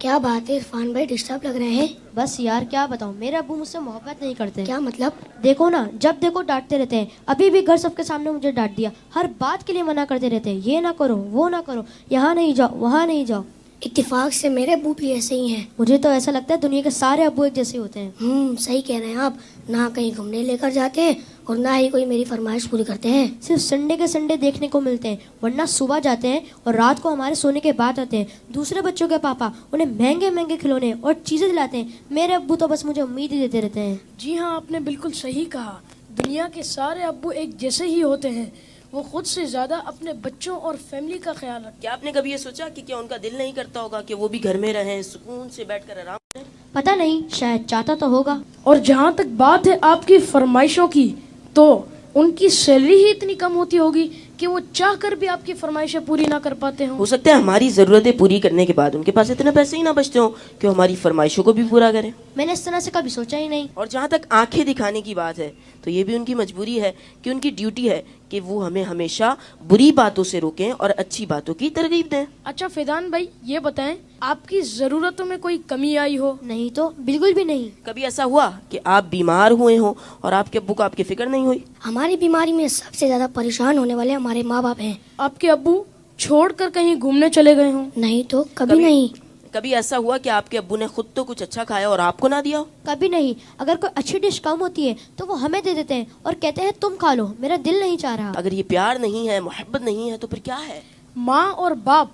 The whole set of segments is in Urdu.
کیا بات ہے عرفان بھائی، ڈسٹرب لگ رہے ہیں؟ بس یار کیا بتاؤں، میرے ابو مجھ سے محبت نہیں کرتے. کیا مطلب؟ دیکھو نا، جب دیکھو ڈانٹتے رہتے ہیں. ابھی بھی گھر سب کے سامنے مجھے ڈانٹ دیا. ہر بات کے لیے منع کرتے رہتے ہیں، یہ نہ کرو وہ نہ کرو، یہاں نہیں جاؤ وہاں نہیں جاؤ. اتفاق سے میرے ابو بھی ایسے ہی ہیں. مجھے تو ایسا لگتا ہے دنیا کے سارے ابو ایک جیسے ہوتے ہیں. صحیح کہہ رہے ہیں آپ. نہ کہیں گھومنے لے کر جاتے ہیں اور نہ ہی کوئی میری فرمائش پوری کرتے ہیں. صرف سنڈے کے سنڈے دیکھنے کو ملتے ہیں، ورنہ صبح جاتے ہیں اور رات کو ہمارے سونے کے بعد آتے ہیں. دوسرے بچوں کے پاپا انہیں مہنگے مہنگے کھلونے اور چیزیں دلاتے ہیں. میرے ابو تو بس مجھے امید ہی دیتے رہتے ہیں. جی ہاں، آپ نے بالکل صحیح کہا. دنیا کے سارے ابو ایک جیسے ہی ہوتے ہیں. وہ خود سے زیادہ اپنے بچوں اور فیملی کا خیال رکھتے ہیں. کیا آپ نے کبھی یہ سوچا کہ کیا ان کا دل نہیں کرتا ہوگا کہ وہ بھی گھر میں رہیں، سکون سے بیٹھ کر آرام کریں؟ پتہ نہیں، شاید چاہتا تو ہوگا. اور جہاں تک بات ہے آپ کی فرمائشوں کی، تو ان کی سیلری ہی اتنی کم ہوتی ہوگی کہ وہ چاہ کر بھی آپ کی فرمائشیں پوری نہ کر پاتے ہوں. ہو سکتا ہے ہماری ضرورتیں پوری کرنے کے بعد ان کے پاس اتنے پیسے ہی نہ بچتے ہوں کہ وہ ہماری فرمائشوں کو بھی پورا کریں. میں نے اس طرح سے کبھی سوچا ہی نہیں. اور جہاں تک آنکھیں دکھانے کی بات ہے تو یہ بھی ان کی مجبوری ہے کہ ان کی ڈیوٹی ہے کہ وہ ہمیں ہمیشہ بری باتوں سے روکیں اور اچھی باتوں کی ترغیب دیں. اچھا فیضان بھائی، یہ بتائیں آپ کی ضرورتوں میں کوئی کمی آئی ہو؟ نہیں تو بالکل بھی نہیں. کبھی ایسا ہوا کہ آپ بیمار ہوئے ہوں اور آپ کے ابو کو آپ کی فکر نہیں ہوئی؟ ہماری بیماری میں سب سے زیادہ پریشان ہونے والے ہمارے ماں باپ ہیں. آپ کے ابو چھوڑ کر کہیں گھومنے چلے گئے ہوں؟ نہیں تو کبھی نہیں. کبھی ایسا ہوا کہ آپ کے ابو نے خود تو کچھ اچھا کھایا اور آپ کو نہ دیا ہو؟ کبھی نہیں. اگر کوئی اچھی ڈش کم ہوتی ہے تو وہ ہمیں دے دیتے ہیں اور کہتے ہیں تم کھا لو، میرا دل نہیں چاہ رہا. اگر یہ پیار نہیں ہے، محبت نہیں ہے، تو پھر کیا ہے؟ ماں اور باپ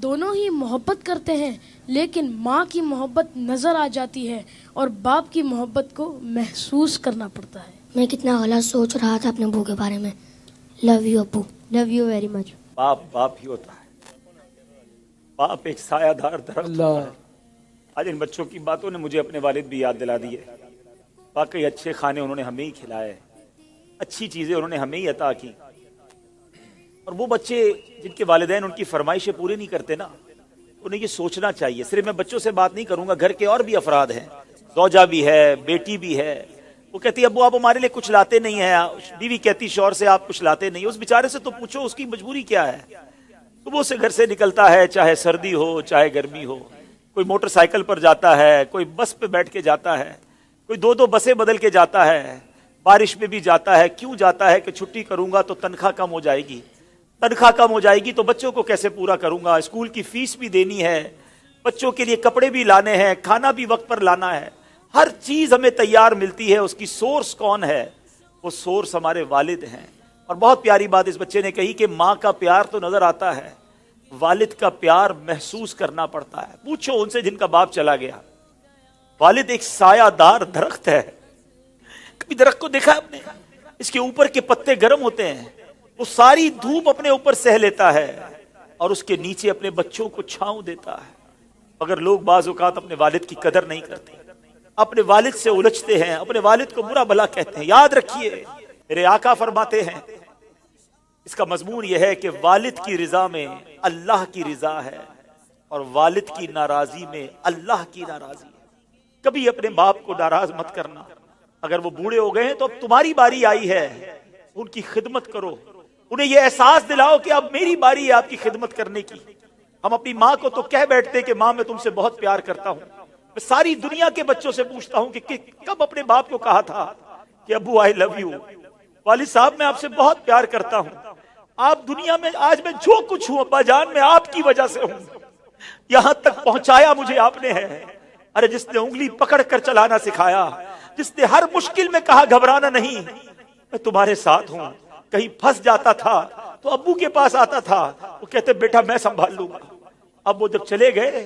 دونوں ہی محبت کرتے ہیں، لیکن ماں کی محبت نظر آ جاتی ہے اور باپ کی محبت کو محسوس کرنا پڑتا ہے. میں کتنا غلط سوچ رہا تھا اپنے ابو کے بارے میں. لو یو ابو. Love you very much. باپ باپ ہی ہوتا ہے. باپ ایک سایہ دار درخت ہوتا ہے. آج ان بچوں کی باتوں نے مجھے اپنے والد بھی یاد دلا دی ہے. واقعی اچھے کھانے انہوں نے ہمیں ہی کھلائے، اچھی چیزیں انہوں نے ہمیں ہی عطا کی. اور وہ بچے جن کے والدین ان کی فرمائشیں پوری نہیں کرتے نا، انہیں یہ سوچنا چاہیے. صرف میں بچوں سے بات نہیں کروں گا، گھر کے اور بھی افراد ہیں، زوجہ بھی ہے، بیٹی بھی ہے. وہ کہتی ابو آپ ہمارے لیے کچھ لاتے نہیں ہیں. بیوی کہتی شوہر سے آپ کچھ لاتے نہیں. اس بیچارے سے تو پوچھو اس کی مجبوری کیا ہے. صبح سے گھر سے نکلتا ہے، چاہے سردی ہو چاہے گرمی ہو. کوئی موٹر سائیکل پر جاتا ہے، کوئی بس پہ بیٹھ کے جاتا ہے، کوئی دو بسیں بدل کے جاتا ہے، بارش میں بھی جاتا ہے. کیوں جاتا ہے؟ کہ چھٹی کروں گا تو تنخواہ کم ہو جائے گی. تنخواہ کم ہو جائے گی تو بچوں کو کیسے پورا کروں گا؟ اسکول کی فیس بھی دینی ہے، بچوں کے لیے کپڑے بھی لانے ہیں، کھانا بھی وقت پر لانا ہے. ہر چیز ہمیں تیار ملتی ہے. اس کی سورس کون ہے؟ وہ سورس ہمارے والد ہیں. اور بہت پیاری بات اس بچے نے کہی کہ ماں کا پیار تو نظر آتا ہے، والد کا پیار محسوس کرنا پڑتا ہے. پوچھو ان سے جن کا باپ چلا گیا. والد ایک سایہ دار درخت ہے. کبھی درخت کو دیکھا آپ نے؟ اس کے اوپر کے پتے گرم ہوتے ہیں، وہ ساری دھوپ اپنے اوپر سہ لیتا ہے اور اس کے نیچے اپنے بچوں کو چھاؤں دیتا ہے. اگر لوگ بعض اوقات اپنے والد کی قدر نہیں کرتے، اپنے والد سے الجھتے ہیں، اپنے والد کو برا بھلا کہتے ہیں، یاد رکھیے میرے آقا فرماتے ہیں اس کا مضمون یہ ہے کہ والد کی رضا میں اللہ کی رضا ہے اور والد کی ناراضی میں اللہ کی ناراضی ہے. کبھی اپنے باپ کو ناراض مت کرنا. اگر وہ بوڑھے ہو گئے ہیں تو اب تمہاری باری آئی ہے، ان کی خدمت کرو. انہیں یہ احساس دلاؤ کہ اب میری باری ہے آپ کی خدمت کرنے کی. ہم اپنی ماں کو تو کہہ بیٹھتے کہ ماں میں تم سے بہت پیار کرتا ہوں. میں ساری دنیا کے بچوں سے پوچھتا ہوں کہ کب اپنے باپ کو کہا تھا کہ ابو آئی لو یو، والد صاحب میں آپ سے بہت پیار کرتا ہوں. آپ دنیا میں آج میں جو کچھ ہوں ابا جان میں آپ کی وجہ سے ہوں. یہاں تک پہنچایا مجھے آپ نے ہے. ارے جس نے انگلی پکڑ کر چلانا سکھایا، جس نے ہر مشکل میں کہا گھبرانا نہیں، میں تمہارے ساتھ ہوں. کہیں پھنس جاتا تھا تو ابو کے پاس آتا تھا، وہ کہتے بیٹا میں سنبھال لوں گا. اب وہ جب چلے گئے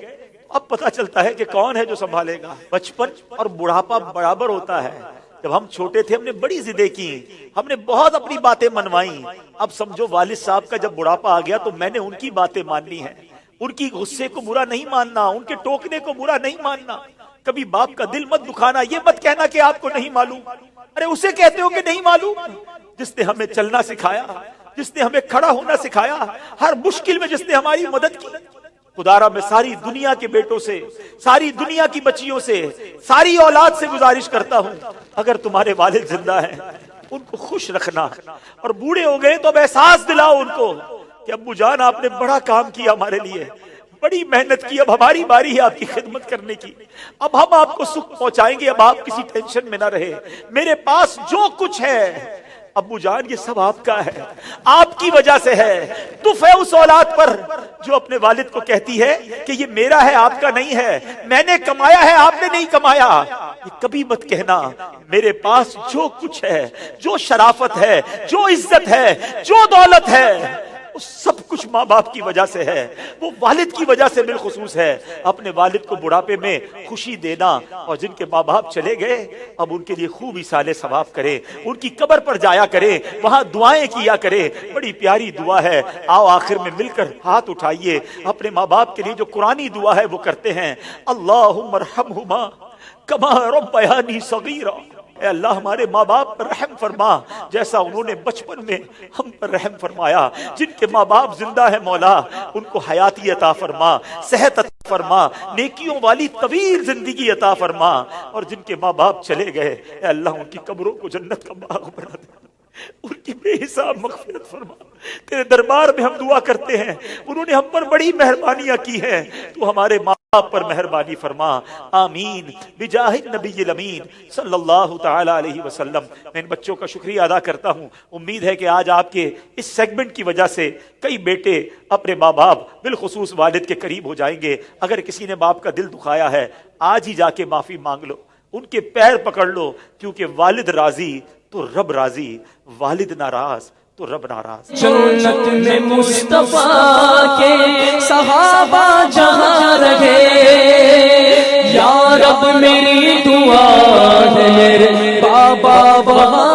اب پتا چلتا ہے کہ کون ہے جو سنبھالے گا. بچپن اور بڑھاپا برابر ہوتا ہے. جب ہم چھوٹے تھے ہم نے بڑی ضدیں کی، ہم نے بہت اپنی باتیں منوائیں. اب سمجھو والد صاحب کا جب بڑھاپا آ گیا تو میں نے ان کی باتیں ماننی ہے. ان کی غصے کو برا نہیں ماننا، ان کے ٹوکنے کو برا نہیں ماننا. کبھی باپ کا دل مت دکھانا. یہ مت کہنا کہ آپ کو نہیں معلوم. ارے اسے کہتے ہو کہ نہیں معلوم جس نے ہمیں چلنا سکھایا، جس نے ہمیں کھڑا ہونا سکھایا، ہر مشکل میں جس نے ہماری مدد کی. خدارا میں ساری دنیا کے بیٹوں سے، ساری دنیا کی بچیوں سے، ساری اولاد سے گزارش کرتا ہوں اگر تمہارے والد زندہ ہیں ان کو خوش رکھنا. اور بوڑھے ہو گئے تو اب احساس دلاؤ ان کو کہ ابو جان آپ نے بڑا کام کیا ہمارے لیے، بڑی محنت کی، اب ہماری باری ہے آپ کی خدمت کرنے کی، اب ہم آپ کو سکھ پہنچائیں گے، اب آپ کسی ٹینشن میں نہ رہے، میرے پاس جو کچھ ہے ابو جان یہ سب آپ کا ہے، آپ کی وجہ سے ہے۔ دف ہے اس اولاد پر جو اپنے والد کو کہتی ہے کہ یہ میرا ہے آپ کا نہیں ہے، میں نے کمایا ہے آپ نے نہیں کمایا۔ یہ کبھی مت کہنا میرے پاس جو کچھ ہے، جو شرافت ہے، جو عزت ہے، جو دولت ہے، وہ سب کچھ ماں باپ کی وجہ سے ہے، وہ والد کی وجہ سے بالخصوص ہے۔ اپنے والد کو بڑھاپے میں خوشی دینا، اور جن کے ماں باپ چلے گئے اب ان کے لیے خوب ایصال ثواب کرے، ان کی قبر پر جایا کرے، وہاں دعائیں کیا کرے، بڑی پیاری دعا ہے۔ آؤ آخر میں مل کر ہاتھ اٹھائیے، اپنے ماں باپ کے لیے جو قرآنی دعا ہے وہ کرتے ہیں۔ اللہم ارحمہما کما ربیانی صغیرا، اے اللہ ہمارے ماں باپ پر رحم فرما جیسا انہوں نے بچپن میں ہم پر رحم فرمایا۔ جن کے ماں باپ زندہ ہے مولا ان کو حیاتی عطا فرما، صحت عطا فرما، نیکیوں والی طویل زندگی عطا فرما، اور جن کے ماں باپ چلے گئے اے اللہ ان کی قبروں کو جنت کا باغ بنا دے، ان کی بے حساب مغفرت فرما۔ تیرے دربار میں ہم دعا کرتے ہیں، انہوں نے ہم پر بڑی مہربانیاں کی ہیں، تو ہمارے ماں باپ پر مہربانی فرما، آمین بجاہ النبی الامین صلی اللہ تعالی علیہ وسلم۔ میں ان بچوں کا شکریہ ادا کرتا ہوں، امید ہے کہ آج آپ کے اس سیگمنٹ کی وجہ سے کئی بیٹے اپنے ماں باپ بالخصوص والد کے قریب ہو جائیں گے۔ اگر کسی نے باپ کا دل دکھایا ہے آج ہی جا کے معافی مانگ لو، ان کے پیر پکڑ لو، کیونکہ والد راضی تو رب راضی، والد ناراض تو رب ناراض۔ جنت میں مصطفیٰ کے صحابہ جہاں رہے، یا رب میری دعا ہے میرے بابا وہاں